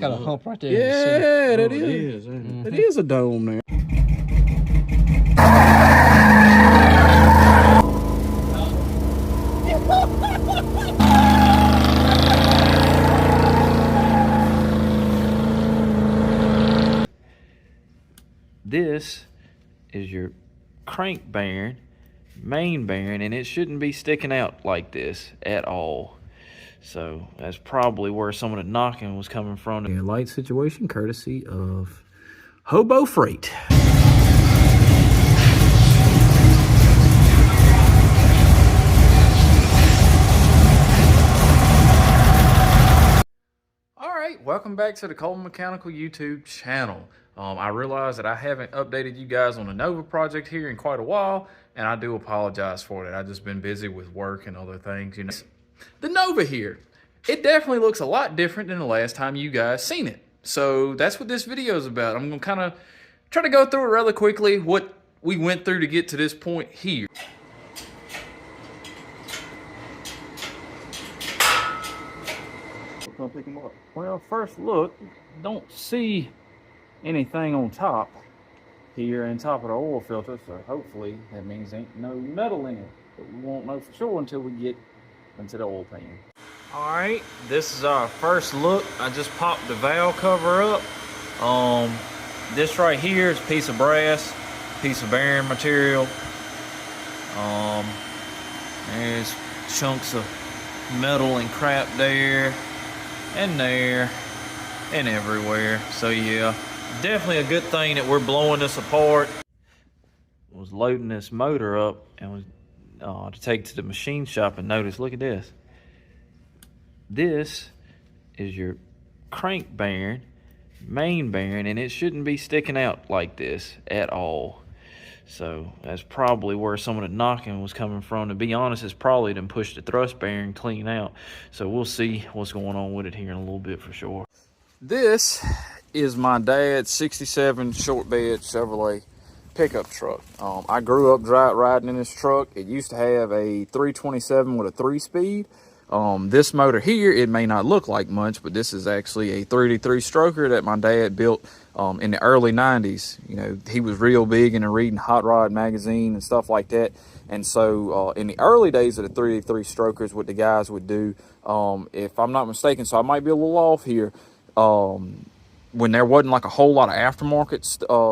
Got a hump right there. Yeah, that Oh, is. That is a dome there. This is your crank bearing, main bearing, and it shouldn't be sticking out like this at all. So that's probably where some of the knocking was coming from. A light situation courtesy of Hobo Freight. Alright, welcome back to the Coleman Mechanical YouTube channel. I realize that I haven't updated you guys on the Nova project here in quite a while, and I do apologize for that. I've just been busy with work and other things, you know. The Nova here, it definitely looks a lot different than the last time you guys seen it. So that's what this video is about. I'm going to kind of try to go through it rather quickly, what we went through to get to this point here. Pick him up. Well, first look, don't see anything on top here on top of the oil filter, so hopefully that means ain't no metal in it. But we won't know for sure until we get into the oil pan. All right, this is our first look. I just popped the valve cover up. This right here is a piece of brass, piece of bearing material. There's chunks of metal and crap there and there and everywhere. So yeah, definitely a good thing that we're blowing this apart. Was loading this motor up and was to take to the machine shop, and notice, look at this. This is your crank bearing, main bearing, and it shouldn't be sticking out like this at all. So that's probably where some of the knocking was coming from. To be honest, it's probably done pushed the thrust bearing clean out. So we'll see what's going on with it here in a little bit for sure. This is my dad's 67 short bed Chevrolet pickup truck. I grew up riding in this truck. It used to have a 327 with a 3-speed. This motor here, it may not look like much, but this is actually a 33 stroker that my dad built in the early 90s. You know, he was real big into reading Hot Rod magazine and stuff like that. And so in the early days of the 33 strokers, what the guys would do, if I'm not mistaken, so I might be a little off here, when there wasn't like a whole lot of aftermarket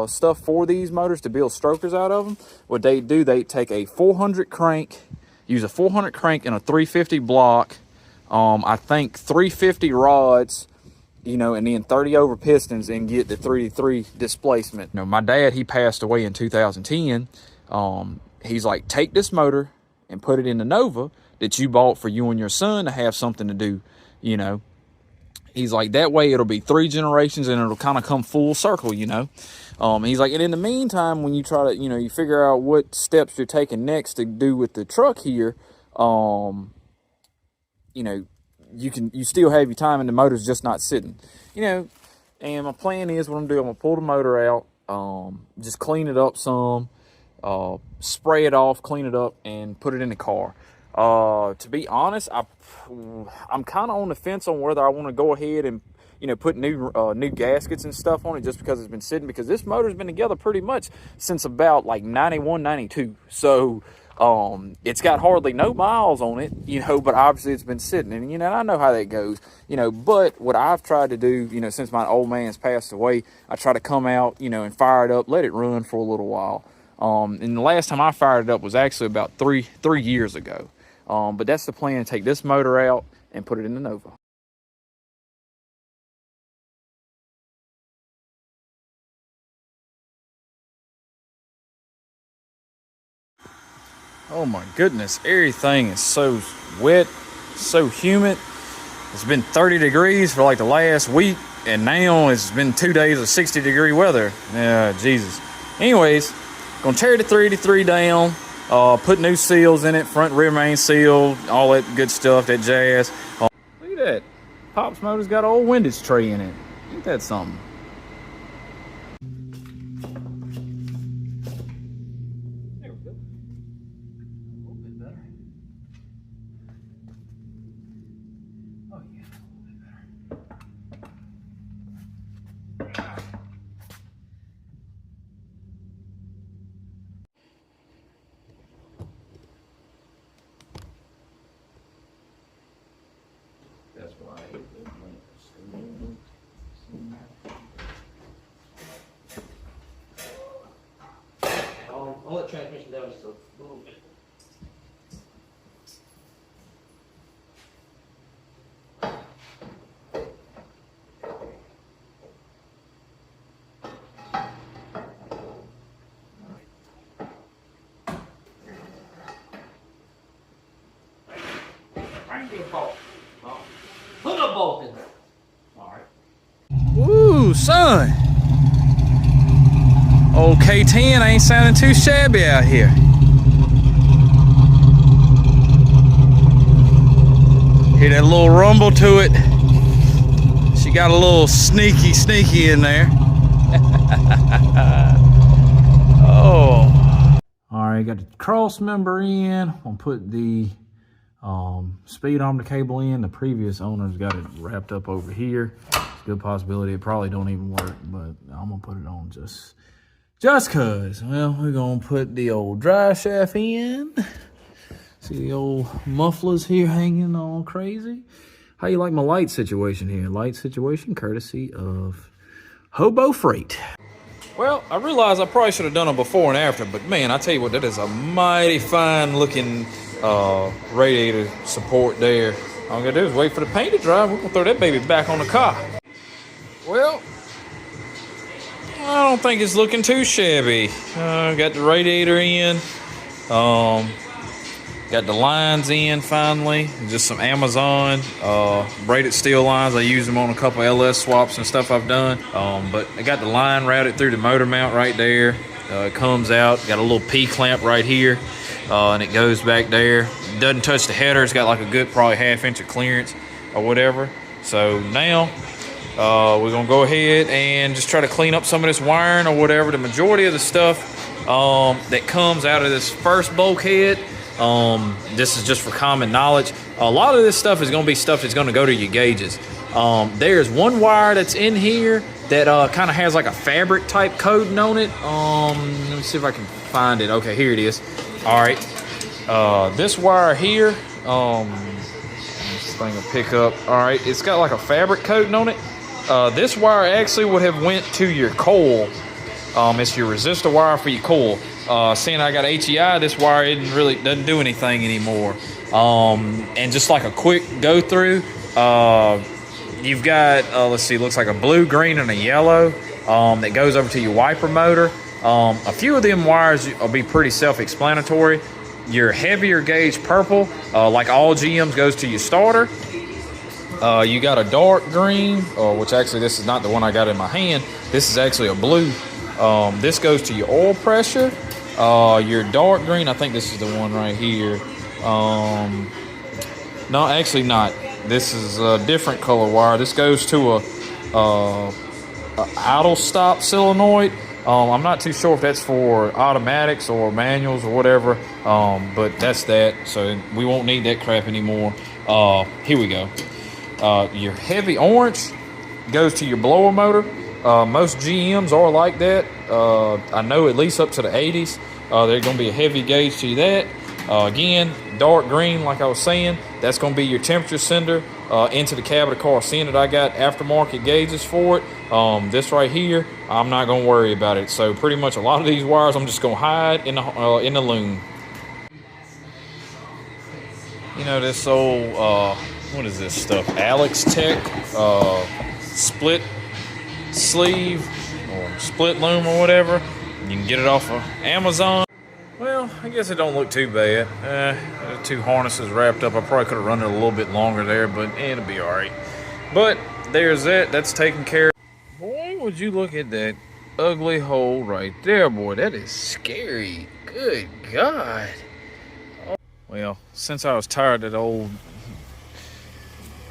stuff for these motors to build strokers out of them, what they do, they take a 400 crank, use a 400 crank and a 350 block, I think 350 rods, you know, and then 30 over pistons, and get the 33 displacement. You know, my dad, he passed away in 2010. He's like, take this motor and put it in the Nova that you bought for you and your son to have something to do, you know. He's like, that way it'll be 3 generations and it'll kind of come full circle, you know. He's like, and in the meantime, when you try to, you know, you figure out what steps you're taking next to do with the truck here, you know, you still have your time and the motor's just not sitting, you know. And my plan is, what I'm doing, I'm gonna pull the motor out, just clean it up some, spray it off, clean it up, and put it in the car. To be honest, I'm kind of on the fence on whether I want to go ahead and, you know, put new gaskets and stuff on it, just because it's been sitting, because this motor's been together pretty much since about like 91, 92. So it's got hardly no miles on it, you know, but obviously it's been sitting, and, you know, I know how that goes, you know. But what I've tried to do, you know, since my old man's passed away, I try to come out, you know, and fire it up, let it run for a little while. And the last time I fired it up was actually about three years ago. But that's the plan, take this motor out and put it in the Nova. Oh my goodness, everything is so wet, so humid. It's been 30 degrees for like the last week, and now it's been 2 days of 60-degree weather. Yeah, Jesus. Anyways, gonna tear the 383 down. Put new seals in it, front rear main seal, all that good stuff, that jazz. Look at that. Pop's motor's got an old windage tray in it. Ain't that something? There we go. A little bit better. Oh yeah, a little bit better. be a bolt. Oh. Put a bolt in there. All right. Ooh, son. Old K10 ain't sounding too shabby out here. Hear that little rumble to it. She got a little sneaky in there. Oh. All right, got the cross member in. I'll put the speedometer cable in. The previous owner's got it wrapped up over here. It's a good possibility it probably don't even work, but I'm gonna put it on just cause. Well, we're gonna put the old drive shaft in. See the old mufflers here hanging all crazy. How you like my light situation here? Light situation courtesy of Hobo Freight. Well, I realize I probably should have done a before and after, but man, I tell you what, that is a mighty fine looking radiator support there. All I'm gonna do is wait for the paint to dry. We're gonna throw that baby back on the car. Well, I don't think it's looking too shabby. Got the radiator in. Got the lines in finally. Just some Amazon braided steel lines. I use them on a couple LS swaps and stuff I've done. But I got the line routed through the motor mount right there. It comes out. Got a little P-clamp right here. And it goes back there. It doesn't touch the header. It's got like a good probably half-inch of clearance or whatever. So now we're going to go ahead and just try to clean up some of this wiring or whatever. The majority of the stuff that comes out of this first bulkhead, this is just for common knowledge. A lot of this stuff is going to be stuff that's going to go to your gauges. There's one wire that's in here that kind of has like a fabric type coating on it. Let me see if I can find it. Okay, here it is. All right. This wire here, this thing will pick up. All right, it's got like a fabric coating on it. This wire actually would have went to your coil. It's your resistor wire for your coil. Seeing I got HEI, this wire doesn't do anything anymore. And just like a quick go through, you've got let's see, looks like a blue, green, and a yellow that goes over to your wiper motor. A few of them wires will be pretty self-explanatory. Your heavier gauge purple, like all GMs, goes to your starter. You got a dark green, which actually this is not the one I got in my hand. This is actually a blue. This goes to your oil pressure. Your dark green, I think this is the one right here. No, actually not. This is a different color wire. This goes to a idle stop solenoid. I'm not too sure if that's for automatics or manuals or whatever, but that's that. So we won't need that crap anymore. Here we go. Your heavy orange goes to your blower motor. Most GMs are like that. I know at least up to the 80s. They're going to be a heavy gauge to that. Again, dark green, like I was saying, that's going to be your temperature sender into the cab of the car. Seeing that I got aftermarket gauges for it, this right here, I'm not going to worry about it. So pretty much a lot of these wires, I'm just going to hide in the loom. You know, this old, what is this stuff? Alex Tech split sleeve or split loom or whatever. You can get it off of Amazon. Well, I guess it don't look too bad. The two harnesses wrapped up. I probably could have run it a little bit longer there, but it'll be all right. But there's that. That's taken care of. Boy, would you look at that ugly hole right there, boy. That is scary. Good God. Well, since I was tired of that old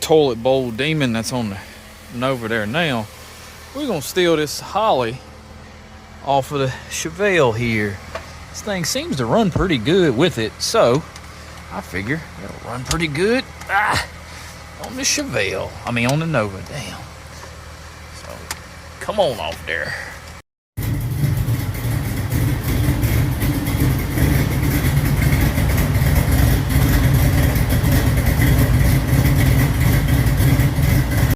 toilet bowl demon that's on the Nova there now, we're going to steal this Holley off of the Chevelle here. This thing seems to run pretty good with it, so I figure it'll run pretty good on the Chevelle. I mean, on the Nova, damn. So, come on off there.